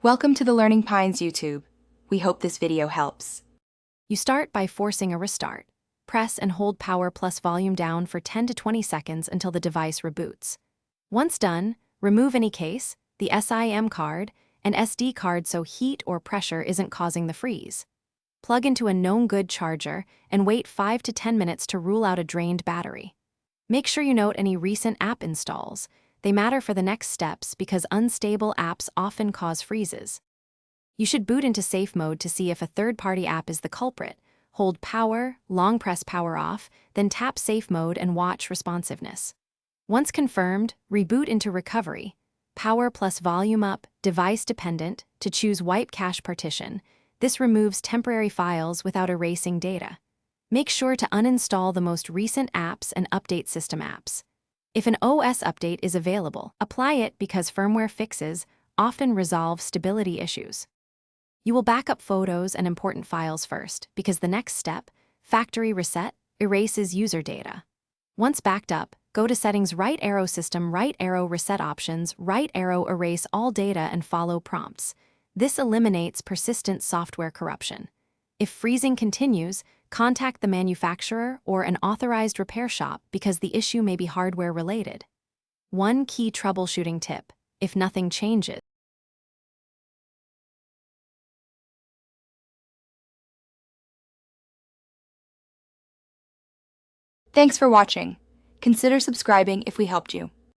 Welcome to the Learning Pines YouTube. We hope this video helps. You start by forcing a restart. Press and hold power plus volume down for 10 to 20 seconds until the device reboots. Once done, remove any case, the SIM card, and SD card so heat or pressure isn't causing the freeze. Plug into a known good charger and wait 5 to 10 minutes to rule out a drained battery. Make sure you note any recent app installs. They matter for the next steps because unstable apps often cause freezes. You should boot into safe mode to see if a third-party app is the culprit. Hold power, long press power off, then tap safe mode and watch responsiveness. Once confirmed, reboot into recovery. Power plus volume up, device dependent, to choose wipe cache partition. This removes temporary files without erasing data. Make sure to uninstall the most recent apps and update system apps. If an OS update is available, apply it because firmware fixes often resolve stability issues. You will back up photos and important files first because the next step, factory reset, erases user data. Once backed up, go to Settings, right arrow System, right arrow Reset Options, right arrow Erase all data and follow prompts. This eliminates persistent software corruption. If freezing continues, contact the manufacturer or an authorized repair shop because the issue may be hardware related. One key troubleshooting tip: if nothing changes, Thanks for watching. Consider subscribing if we helped you.